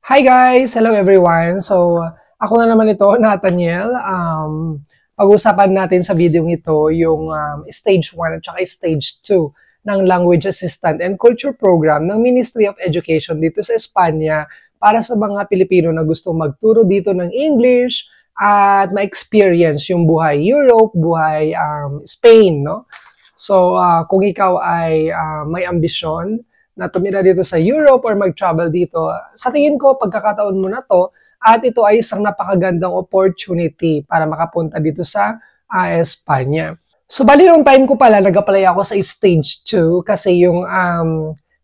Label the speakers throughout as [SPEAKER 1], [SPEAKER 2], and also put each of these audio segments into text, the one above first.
[SPEAKER 1] Hi guys! Hello everyone! So, ako na naman ito, Nathaniel. Pag-usapan natin sa video ito yung Stage 1 at saka Stage 2 ng Language Assistant and Culture Program ng Ministry of Education dito sa Espanya para sa mga Pilipino na gustong magturo dito ng English at ma-experience yung buhay Europe, buhay Spain, no? So, kung ikaw ay may ambisyon na tumira dito sa Europe or mag-travel dito, sa tingin ko, pagkakataon mo na to at ito ay isang napakagandang opportunity para makapunta dito sa Espanya. So, bali nung time ko pala, nag-apply ako sa Stage 2 kasi yung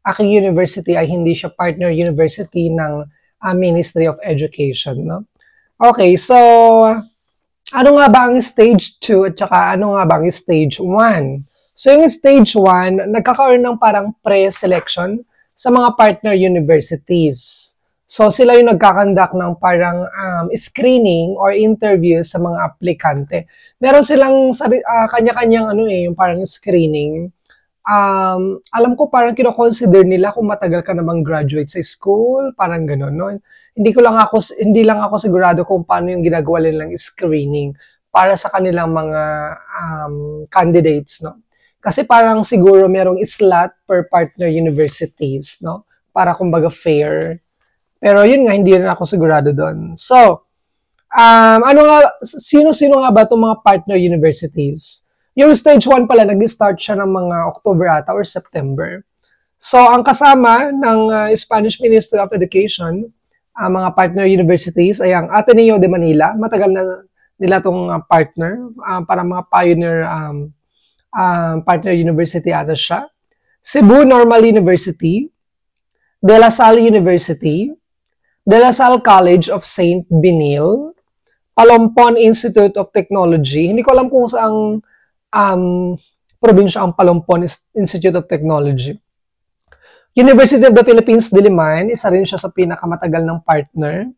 [SPEAKER 1] aking university ay hindi siya partner university ng Ministry of Education. No? Okay, so ano nga ba ang Stage 2 at saka ano nga ba ang Stage 1? So yung Stage 1, nagkakaroon ng parang pre-selection sa mga partner universities. So sila yung nagkakandak ng parang screening or interview sa mga aplikante. Meron silang kanya-kanyang yung parang screening. Alam ko parang kino-consider nila kung matagal ka namang graduate sa school, parang gano'n, no? Hindi lang ako sigurado kung paano yung ginagawa nilang screening para sa kanilang mga candidates, no? Kasi parang siguro merong slot per partner universities, no? Para kumbaga fair. Pero yun nga, hindi rin ako sigurado doon. So, sino-sino nga ba itong mga partner universities? Yung Stage 1 pala, nag-start siya ng mga October ata or September. So, ang kasama ng Spanish Ministry of Education, mga partner universities, ay ang Ateneo de Manila. Matagal na nila itong partner, para mga pioneer partner university ata siya. Cebu Normal University, De La Salle University, De La Salle College of St. Benil, Palompon Institute of Technology. Hindi ko alam kung saang probinsya ang Palompon Institute of Technology. University of the Philippines, Diliman, isa rin siya sa pinakamatagal ng partner.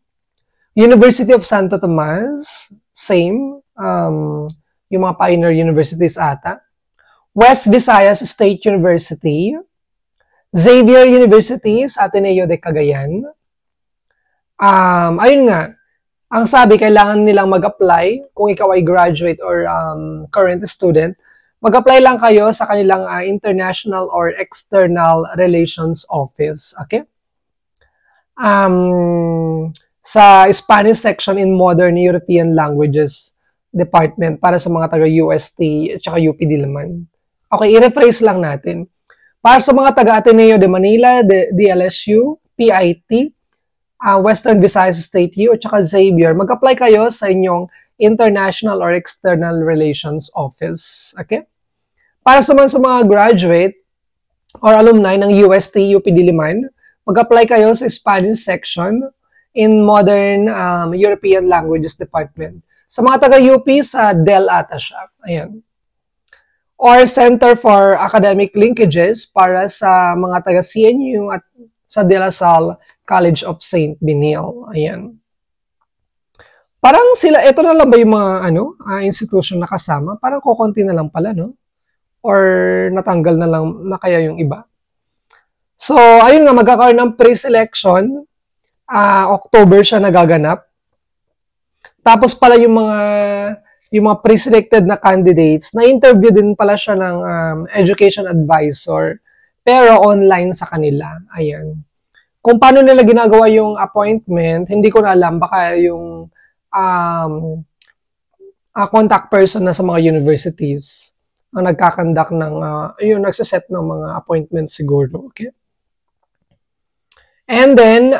[SPEAKER 1] University of Santo Tomas, same, yung mga pioneer universities ata. West Visayas State University, Xavier University sa Ateneo de Cagayan. Ayun nga, ang sabi, kailangan nilang mag-apply kung ikaw ay graduate or current student. Mag-apply lang kayo sa kanilang International or External Relations Office. Okay? Sa Spanish section in Modern European Languages Department para sa mga taga-UST at saka UP Diliman. Okay, i-rephrase lang natin. Para sa mga taga-Ateneo de Manila, DLSU, PIT, Western Visayas State U, at saka Xavier, mag-apply kayo sa inyong International or External Relations Office. Okay? Para sa mga graduate or alumni ng UST, UP Diliman, mag-apply kayo sa Spanish section in Modern European Languages Department. Sa mga taga-UP, sa DEL ata siya. Ayan. Or Center for Academic Linkages para sa mga taga-CNU at sa De La Salle College of St. Benil. Ayan. Parang sila, ito na lang ba yung mga institution na kasama? Parang kukunti na lang pala, no? Or natanggal na lang na kaya yung iba? So, ayun nga, magkakaroon ng pre-selection. October siya nagaganap. Tapos pala yung mga pre-selected na candidates, na-interview din pala siya ng education advisor, pero online sa kanila. Ayan. Kung paano nila ginagawa yung appointment, hindi ko na alam. Baka yung contact person na sa mga universities ang nagkakandak ng, yung nagsiset ng mga appointments siguro. Okay? And then,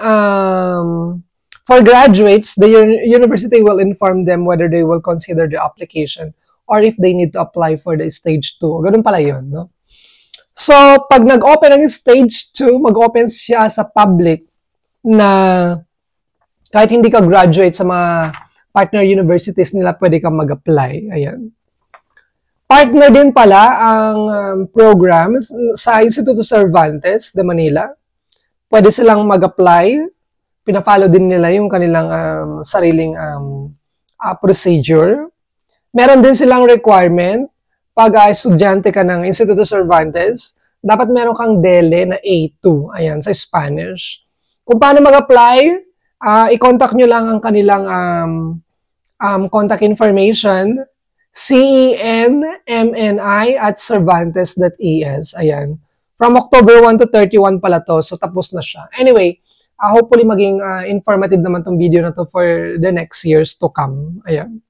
[SPEAKER 1] for graduates, the university will inform them whether they will consider the application or if they need to apply for the Stage 2. Ganun pala yun, no? So, pag nag-open ang Stage 2, mag-open siya sa public na kahit hindi ka graduate sa mga partner universities nila, pwede kang mag-apply. Ayan. Partner din pala ang programs sa Instituto Cervantes de Manila. Pwede silang mag-apply. Pina-follow din nila yung kanilang sariling procedure. Meron din silang requirement. Pag estudyante ka ng Instituto Cervantes, dapat meron kang DELE na A2. Ayan, sa Spanish. Kung paano mag-apply, i-contact nyo lang ang kanilang contact information, CENMNI@cervantes.es. Ayan. From October 1 to 31 pala to, so tapos na siya. Anyway, hopefully maging informative naman tong video na to for the next years to come. Ayan.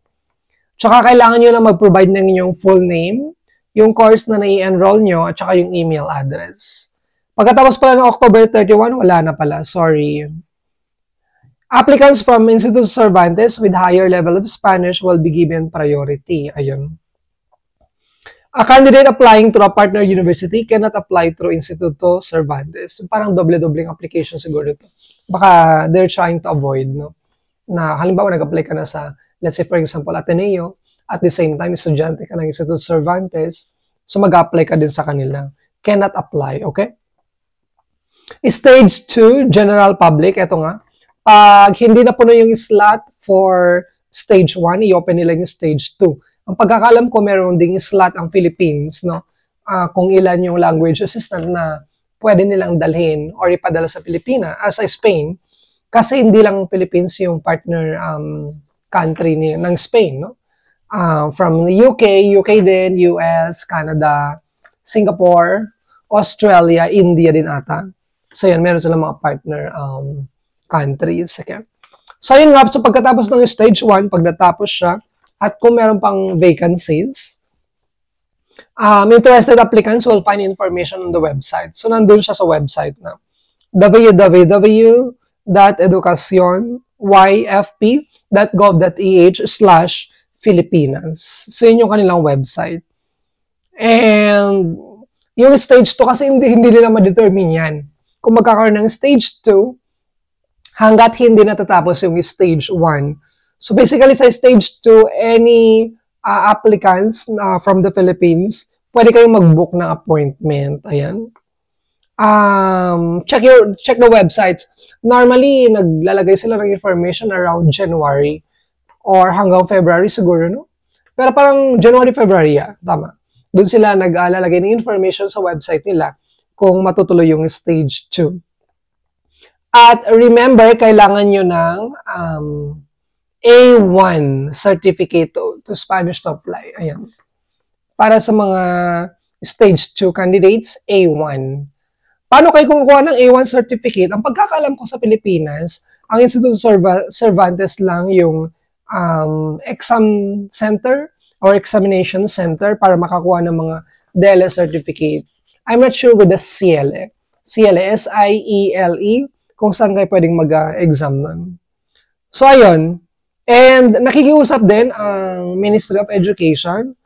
[SPEAKER 1] Tsaka kailangan nyo lang mag-provide ng inyong full name, yung course na nai-enroll nyo, at tsaka yung email address. Pagkatapos pala ng October 31, wala na pala. Sorry. Applicants from Instituto Cervantes with higher level of Spanish will be given priority. Ayun. A candidate applying to a partner university cannot apply through Instituto Cervantes. Parang doble-dobling application siguro ito. Baka they're trying to avoid, no? Na halimbawa nag-apply ka na sa, let's say for example, Ateneo, at the same time, estudyante ka ng Instituto Cervantes, so mag-apply ka din sa kanila. Cannot apply, okay? Stage 2, general public, eto nga. Pag hindi na puno yung slot for stage 1, i-open nila yung stage 2. Ang pagkakalam ko, meron ding slot ang Philippines, no? Kung ilan yung language assistant na pwede nilang dalhin or ipadala sa Pilipinas, sa Spain, kasi hindi lang Philippines yung partner country ng Spain, no? From the UK din, US, Canada, Singapore, Australia, India din ata. So yun, meron silang mga partner countries. Okay? So yun nga, so pagkatapos ng stage 1, pag natapos siya, at kung meron pang vacancies, interested applicants will find information on the website. So nandun siya sa website na www.educacionyfp.gov.ph/Filipinas. So yun yung kanilang website. And yung stage 2 kasi hindi nila ma-determine yan. Kung magkakaroon ng stage 2, hanggat hindi natatapos yung stage 1. So basically sa stage 2, any applicants from the Philippines, pwede kayong mag-book ng appointment. Ayan. Check the websites. Normally, naglalagay sila ng information around January or hanggang February siguro, no? Pero parang January, February, tama. Doon sila naglalagay ng information sa website nila kung matutuloy yung stage 2. At remember, kailangan nyo ng A1 certificate to Spanish to apply. Ayan. Para sa mga stage 2 candidates, A1. Paano kayo kumukuha ng A1 certificate? Ang pagkakalam ko sa Pilipinas, ang Instituto Cervantes lang yung exam center or examination center para makakuha ng mga DELE certificate. I'm not sure with the CIELE. CIELE, S-I-E-L-E, kung saan kayo pwedeng mag-exam nun. So, ayun. And nakikiusap din ang Ministry of Education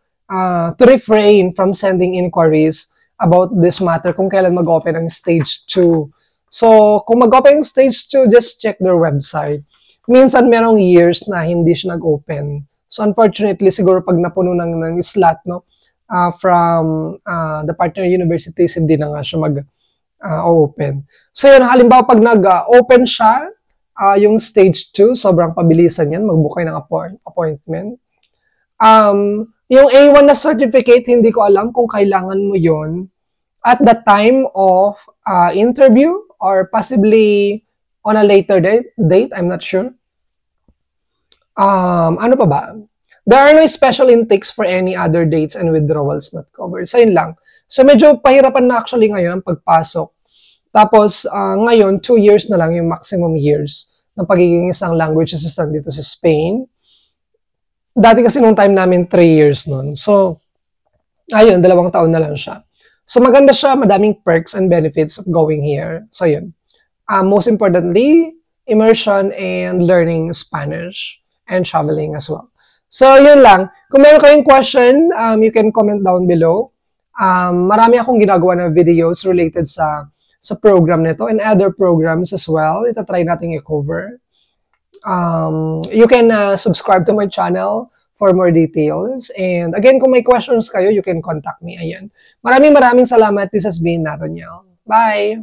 [SPEAKER 1] to refrain from sending inquiries about this matter kung kailan mag-open ang stage 2. So, kung mag-open ang stage 2, just check their website. Minsan merong years na hindi siya nag-open. So, unfortunately, siguro pag napuno ng slot, no, from the partner universities, hindi na nga siya mag-open. So, yun, halimbawa pag nag-open siya, yung stage 2, sobrang pabilisan yan, mag-book kayo ng appointment. Yung A1 na certificate, hindi ko alam kung kailangan mo yon at the time of interview or possibly on a later date, I'm not sure. Ano pa ba? There are no special intakes for any other dates and withdrawals not covered. So, yun lang. So, medyo pahirapan na actually ngayon ang pagpasok. Tapos, ngayon, 2 years na lang yung maximum years ng pagiging isang language assistant dito sa Spain. Dati kasi nung time namin, 3 years nun. So, ayun, 2 taon na lang siya. So, maganda siya, madaming perks and benefits of going here. So, yun. Most importantly, immersion and learning Spanish and traveling as well. So, yun lang. Kung meron kayong question, you can comment down below. Marami akong ginagawa na videos related sa program nito and other programs as well. Itatry natin i-cover. You can subscribe to my channel for more details. And again, kung may questions kayo, you can contact me. Ayan. Maraming salamat. This has been Nathaniel. Bye!